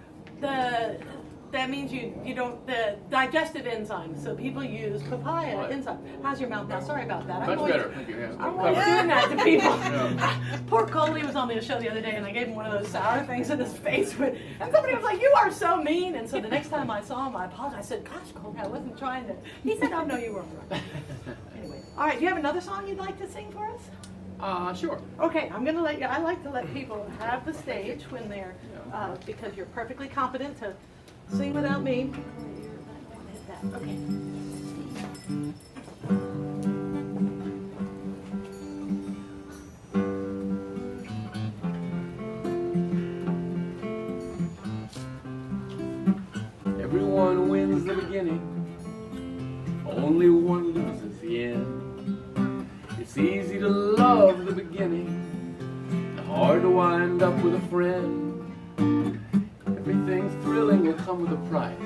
A: that means you don't, the digestive enzymes. So people use papaya
F: Right.
A: enzyme. How's your mouth now? Sorry about that.
F: Much better. Thank you. Yeah,
A: I'm always doing that to people.
F: Yeah.
A: Poor Coley was on the show the other day, and I gave him one of those sour things, and his face went. And somebody was like, "You are so mean." And so the next time I saw him, I apologized. I said, "Gosh, Coley, I wasn't trying to." He said, "Oh no, you weren't." Anyway, all right. Do you have another song you'd like to sing for us?
F: Sure.
A: Okay, I'm gonna let you. I like to let people have the stage when they're because you're perfectly competent to sing without me. Okay.
F: Everyone wins the beginning, only one loses the end. It's easy to love the beginning, hard to wind up with a friend. Everything thrilling will come with a price,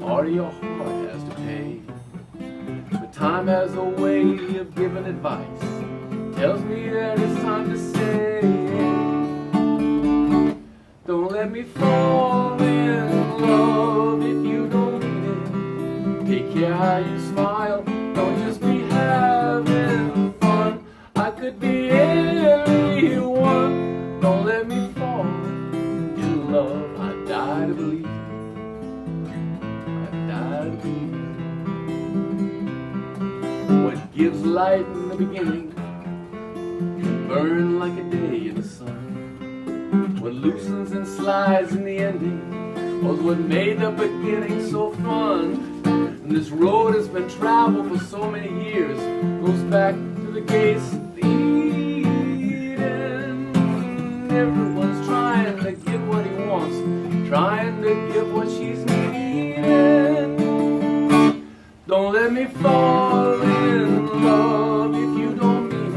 F: part of your heart has to pay. But time has a way of giving advice, tells me that it's time to say, don't let me fall in love if you don't mean it. Take care how you smile, don't just be having fun. I could be anyone, don't let me fall in love. I die to believe, I die to believe. What gives light in the beginning can burn like a day in the sun. What loosens and slides in the ending was what made the beginning so fun. And this road has been traveled for so many years, goes back to the gates of Eden. Everyone's trying to get what he wants, trying to get what she's needing. Don't let me fall in love if you don't mean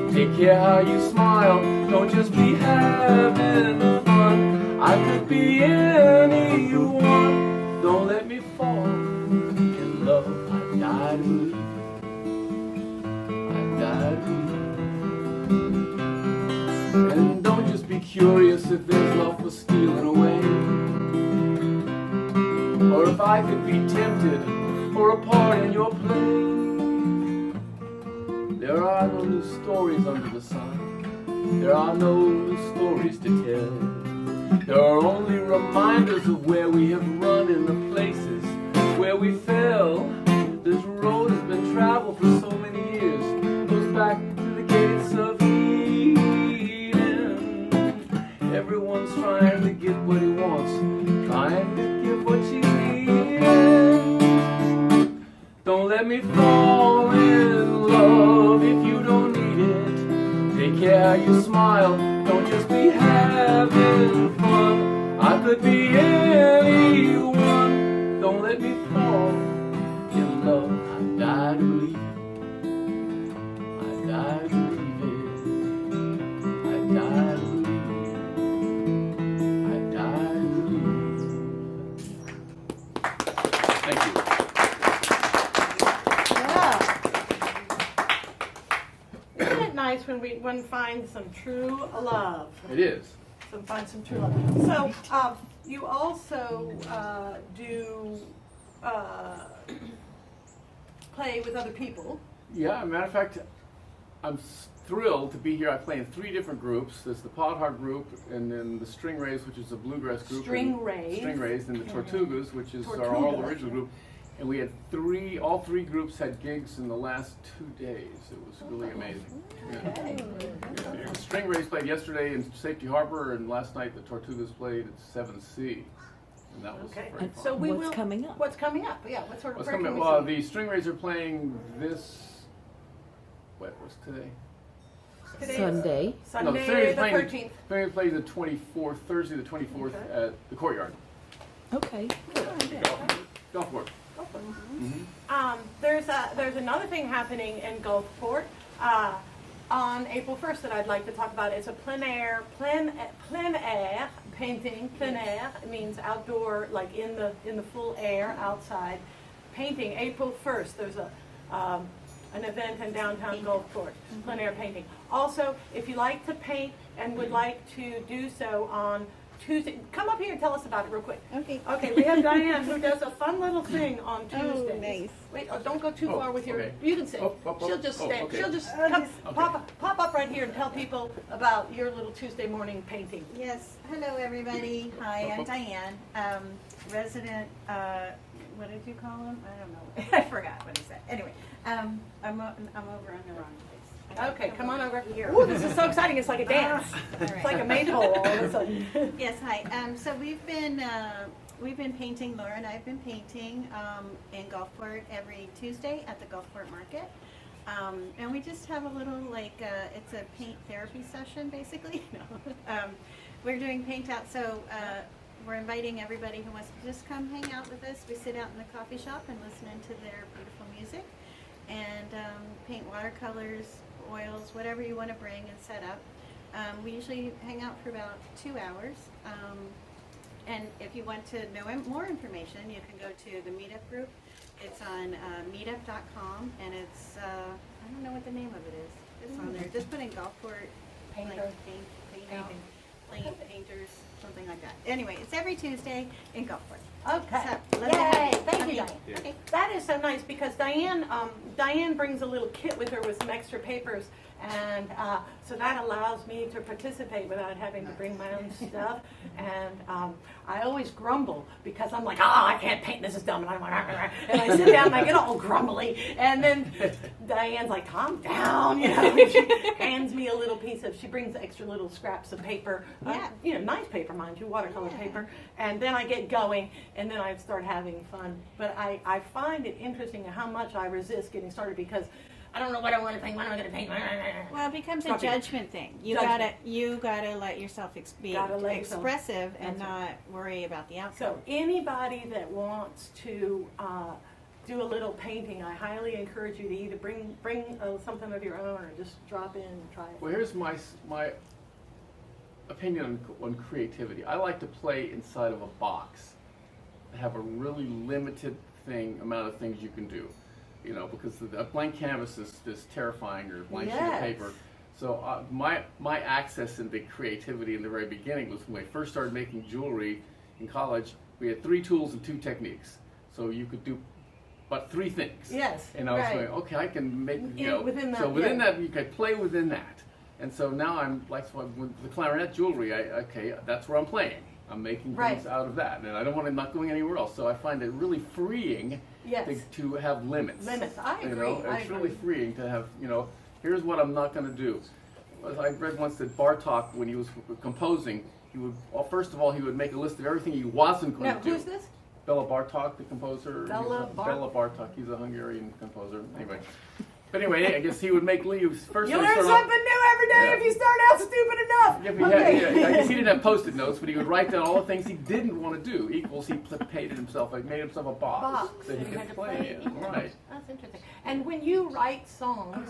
F: it. Take care how you smile, don't just be having fun. I could be anyone, don't let me fall in love. I die to believe, I die to believe. And don't just be curious if there's love for stealing away, or if I could be tempted for a part in your play. There are no new stories under the sun, there are no new stories to tell. There are only reminders of where we have run and the places where we fell. This road has been traveled for so many years, goes back to the gates of Eden. Everyone's trying to get what he wants, trying to get what she's needing.
A: nice when one finds some true love.
F: It is.
A: Find some true love. So you also do play with other people.
F: Yeah, matter of fact, I'm thrilled to be here. I play in 3 different groups. There's the Podheart group, and then the String Rays, which is a bluegrass group.
A: String Rays.
F: String Rays, and the Tortugas, which is our all original group. And we had all three groups had gigs in the last 2 days. It was really amazing.
A: Okay.
F: Yeah. The String Rays played yesterday in Safety Harbor, and last night the Tortugas played at 7C. And that was
A: Okay.
F: very fun.
A: So
G: What's coming up?
A: What's coming up? Yeah. What sort of
F: What's
A: break
F: coming
A: can
F: up?
A: we see?
F: The String Rays are playing what's today?
A: Today's
G: Sunday.
F: No,
A: Sunday
F: String
A: the 13th.
F: String Rays playing the 24th, Thursday the 24th at the Courtyard.
G: Okay.
F: Gulfport.
A: There's another thing happening in Gulfport on April 1st that I'd like to talk about. It's a plein air painting. Plein air means outdoor, like in the full air outside painting. April 1st. There's an event in downtown Gulfport, plein air painting. Also, if you like to paint and would like to do so on Tuesday, come up here and tell us about it real quick.
C: Okay.
A: Okay, we have Diane who does a fun little thing on
C: Oh,
A: Tuesdays.
C: nice.
A: Wait, don't go too far with your.
F: Okay.
A: You can sit. She'll just stand.
F: Okay.
A: She'll just
C: Oh,
A: come,
C: just-
A: pop up right here and tell people about your little Tuesday morning painting.
H: Yes, hello everybody. Hi, I'm Diane, resident, what did you call him? I don't know. I forgot what he said. Anyway, I'm over on the wrong place.
A: Okay, come on over.
H: Here.
A: Ooh, this is so exciting. It's like a dance.
H: All
A: It's
H: right.
A: like a maypole all of a sudden.
H: Yes, hi. So we've been painting. Laura and I have been painting in Gulfport every Tuesday at the Gulfport Market, and we just have a little it's a paint therapy session basically. We're doing paint out, so we're inviting everybody who wants to just come hang out with us. We sit out in the coffee shop and listen to their beautiful music, and paint watercolors, oils, whatever you want to bring and set up. We usually hang out for about 2 hours. And if you want to know more information, you can go to the meetup group. It's on meetup.com, and it's, I don't know what the name of it is. It's on there. Just put in Gulfport
A: Painter.
H: painters, something like that. Anyway, it's every Tuesday in Gulfport.
A: Okay.
H: So, let's have
A: Yay!
H: it.
A: Thank you,
H: Okay.
A: Diane.
H: Okay.
A: That is so nice because Diane brings a little kit with her with some extra papers, and so that allows me to participate without having to bring my own stuff. And I always grumble because I'm like, I can't paint. This is dumb. And I sit down and I get all grumbly. And then Diane's like, calm down. And she hands me a little piece of. She brings extra little scraps of paper.
H: Yeah.
A: Nice paper, mind you, watercolor paper. And then I get going, and then I start having fun. But I find it interesting how much I resist getting started because I don't know what I want to paint. What am I going to paint?
H: Well, it becomes a
A: Copy.
H: judgment thing. You
A: Judgment.
H: gotta let yourself be
A: Gotta let yourself-
H: expressive and
A: That's
H: not worry about the outcome.
A: So anybody that wants to do a little painting, I highly encourage you to either bring something of your own or just drop in and try it.
F: Well, here's my opinion on creativity. I like to play inside of a box. Have a really limited amount of things you can do. Because a blank canvas is terrifying, or a blank sheet of
A: Yes.
F: paper. So my access into creativity in the very beginning was when I first started making jewelry in college. We had 3 tools and 2 techniques, so you could do but 3 things.
A: Yes,
F: And I was
A: right.
F: going, okay, I can make
A: Within that,
F: So within
A: yeah.
F: that, you could play within that. And so now I'm like, with the clarinet jewelry, that's where I'm playing. I'm making
A: Right.
F: things out of that, and I don't want to not going anywhere else. So I find it really freeing
A: Yes.
F: to have limits.
A: Limits. I agree.
F: It's really freeing to have, here's what I'm not going to do. I read once that Bartok, when he was composing, first of all, he would make a list of everything he wasn't going
A: Now,
F: to do.
A: who's this?
F: Bela Bartok, the composer.
A: Bela
F: Bela Bartok. He's a Hungarian composer. Anyway, I guess he would make leaves first.
A: You
F: they
A: learn
F: start
A: something
F: off-
A: new every day
F: Yeah.
A: if you start out stupid enough.
F: Yeah, I guess he didn't have Post-it notes, but he would write down all the things he didn't want to do. Equals he painted himself, made himself a box that he
A: and you had
F: could
A: to
F: play in. Right.
A: That's interesting. And when you write songs,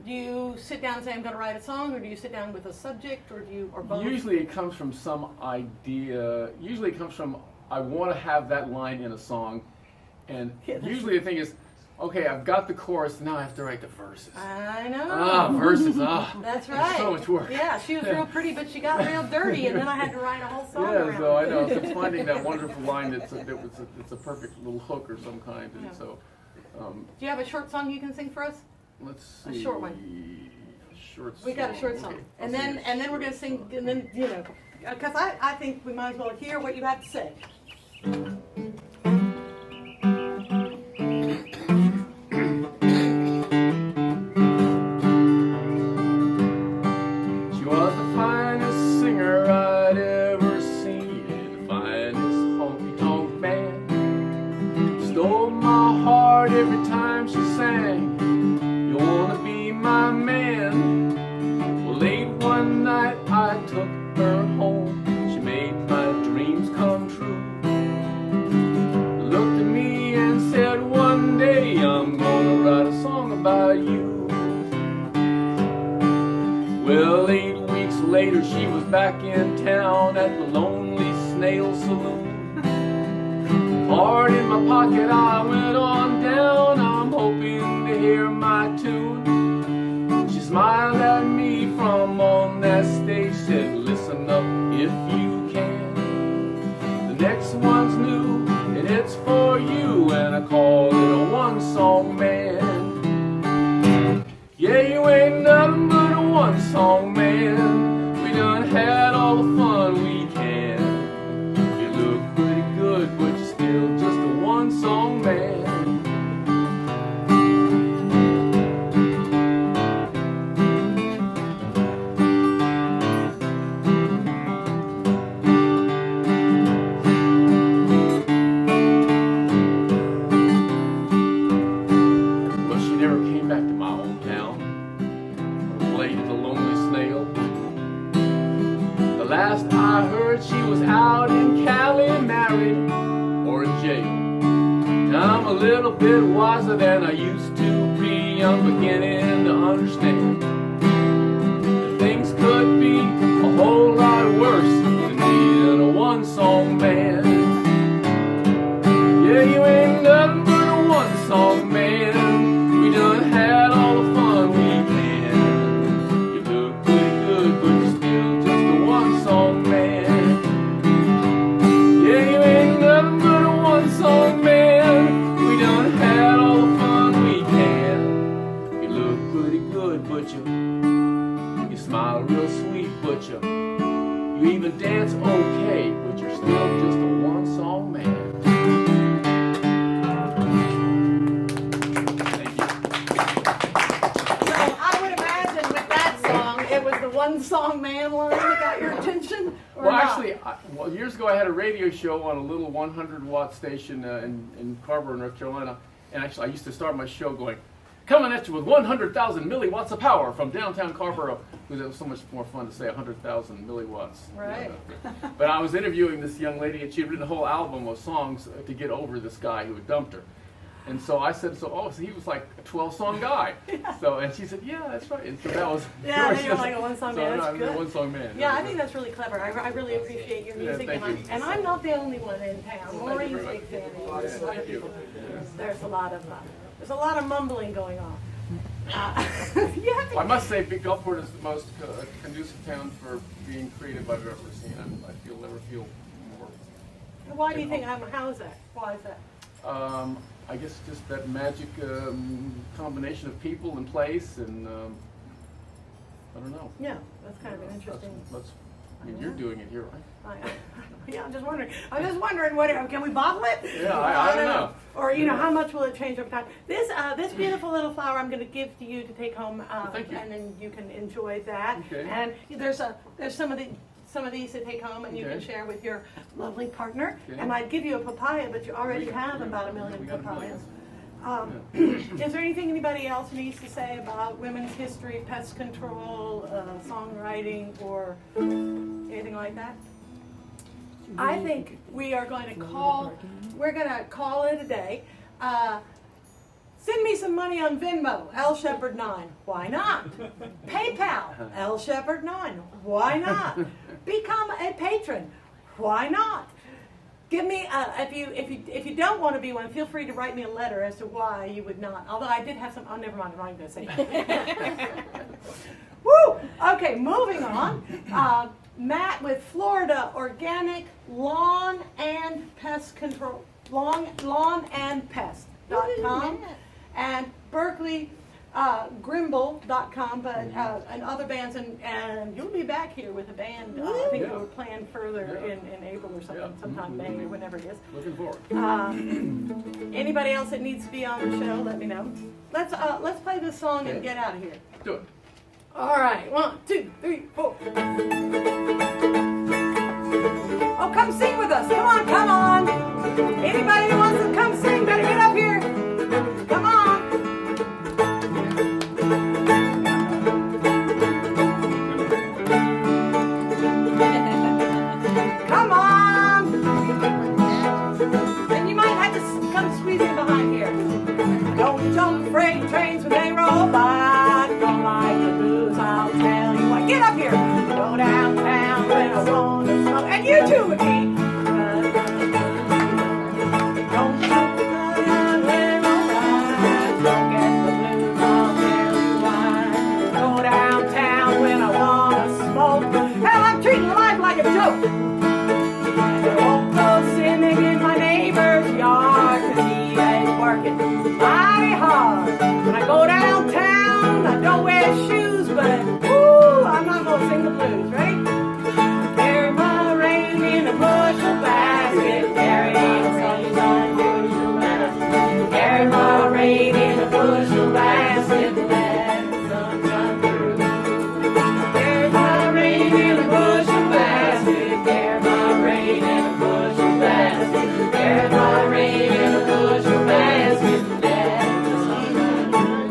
A: do you sit down and say, I'm going to write a song, or do you sit down with a subject, or both?
F: Usually it comes from some idea. Usually it comes from, I want to have that line in a song. And
A: Yeah, that's
F: usually the thing is, okay, I've got the chorus, now I have to write the verses.
A: I know.
F: Verses,
A: That's right.
F: so much work.
A: Yeah, she was real pretty, but she got real dirty, and then I had to write a whole song
F: Yeah,
A: around
F: so I
A: it.
F: know. So finding that wonderful line it's a perfect little hook or some kind, and
A: Yeah.
F: so
A: Do you have a short song you can sing for us?
F: let's
A: A
F: see.
A: short one.
F: Short
A: We got a short
F: song.
A: song,
F: Okay,
A: and
F: I'll
A: then
F: sing it.
A: and then we're gonna sing, and then because I think we might as well hear what you have to say.
F: She was the finest singer I'd ever seen, the finest honky-tonk man. Stole my heart every time she sang, you wanna be my man. Well, late one night I took her home, she made my dreams come true. Looked at me and said, one day I'm gonna write a song about you. Well, 8 weeks later she was back in town at the Lonely Snail Saloon. Heart in my pocket, I went on down, I'm hoping to hear my tune. She smiled at me from on that stage, said, listen up if you can. The next one's new, and it's for you, and I call it a one-song man. Yeah, you ain't nothing but a one-song man. We done had all the fun we can. You look pretty good, but you're still just a one-song man. Well, she never came back to my hometown. Played at the Lonely Snail. The last I heard, she was out in Cali, married or in jail. Now I'm a little bit wiser than I used to be. I'm beginning to understand that things could be a whole lot worse than being a one-song man. Yeah, you ain't nothing but a one-song man. We done had all the fun we can. You look pretty good, but you're still just a one-song man. Yeah, you ain't nothing but a one-song man. We done had all the fun we can. You look pretty good, but you smile real sweet, but you even dance okay, but you're still just a one-song man. Thank you.
A: So I would imagine with that song, it was the one-song man line that got your attention, or
F: Well,
A: not?
F: actually, years ago I had a radio show on a little 100-watt station in Carver, North Carolina, and actually I used to start my show going, coming at you with 100,000 milliwatts of power from downtown Carver, because it was so much more fun to say 100,000 milliwatts.
A: Right.
F: But I was interviewing this young lady, and she had written a whole album of songs to get over this guy who had dumped her. And so I said, so he was like a 12-song guy. So, and she said, yeah, that's right. And so that was.
A: Yeah, then you're like a one-song man. That's
F: I'm
A: good.
F: a one-song man.
A: Yeah, I think that's really clever. I really appreciate your music,
F: thank you.
A: and I'm not the only one in town. Maureen's a
F: very
A: big fan of
F: Yeah,
A: yours. Other
F: thank you.
A: people. There's a lot of mumbling going on. You have to
F: I must say, Gulfport is the most conducive town for being creative I've ever seen. I never feel more.
A: Why do you think? How is that? Why is that?
F: I guess just that magic combination of people and place, and I don't know.
A: Yeah, that's kind of an interesting.
F: You're doing it here, right?
A: Yeah, I'm just wondering. What can we bottle it?
F: Yeah, I don't know.
A: Or how much will it change over time? This beautiful little flower I'm going to give to you to take home,
F: Thank you.
A: and then you can enjoy that.
F: Okay.
A: And there's some of these to take home, and you can
F: Okay.
A: share with your lovely partner.
F: Okay.
A: And I'd give you a papaya, but you already
F: We-
A: have
F: yeah,
A: about a million
F: we got a million.
A: papayas. Is there anything anybody else needs to say about women's history, pest control, songwriting, or anything like that? I think we're going to call it a day. Send me some money on Venmo, LShepherd9. Why not? PayPal, LShepherd9. Why not? Become a patron. Why not? Give me, if you don't want to be one, feel free to write me a letter as to why you would not. Although I did have some, oh, never mind, I'm not going to say it. Woo! Okay, moving on. Matt with Florida Organic Lawn and Pest Control, lawn and pest.com, and Berkley Grimball.com, but and other bands, and you'll be back here with a band. I think we're planned further in April or something, sometime May or whenever it is.
F: Looking forward.
A: Anybody else that needs to be on the show, let me know. Let's play this song and get out of here.
F: Do it.
A: All right, 1, 2, 3, 4. Oh, come sing with us. Come on, come on. Anybody who wants to come sing, better get up here. Come on. Come on. And you might have to come squeeze in behind here. Don't jump freight trains when they roll by. Don't like the blues, I'll tell you what. Get up here. Go downtown when I want to smoke. And you too, McGee. Don't jump when they roll by. Don't get the blues, I'll tell you why. Go downtown when I want to smoke. Hell, I'm treating life like a joke. I won't go sitting in my neighbor's yard, 'cause he ain't working mighty hard. When I go downtown, I don't wear shoes, but woo, I'm not gonna sing the blues, right? Carry my rain in a bushel basket, carry my rain in a bushel basket, carry my rain in a bushel basket, let the sun shine through. Carry my rain in a bushel basket, carry my rain in a bushel basket, carry my rain in a bushel basket, let the sun shine through.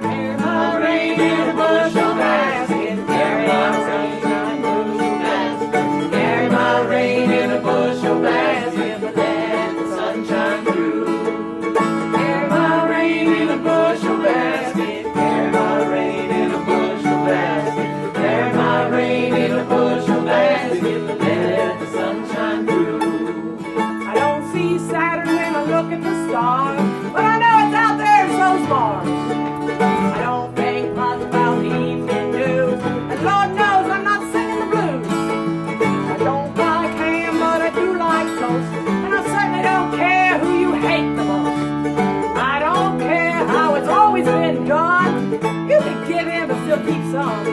A: Carry my rain in a bushel basket, carry my rain in a bushel basket, carry my rain in a bushel basket, but let the sun shine through. Carry my rain in a bushel basket, carry my rain in a bushel basket, carry my rain in a bushel basket, but let the sun shine through. I don't see Saturn when I look at the stars, but I know it's out there in those bars. I don't think much about the evening news, and Lord knows I'm not singing the blues. I don't like ham, but I do like toast, and I certainly don't care who you hate the most. I don't care how it's always been done. You can give in, but still keep some.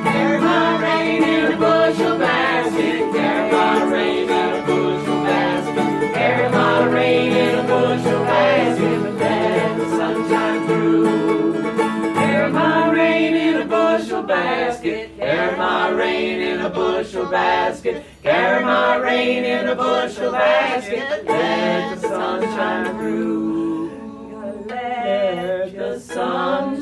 A: Carry my rain in a bushel basket, carry my rain in a bushel basket, carry my rain in a bushel basket, but let the sun shine through. Carry my rain in a bushel basket, carry my rain in a bushel basket, carry my rain in a bushel basket, let the sun shine through. Let the sun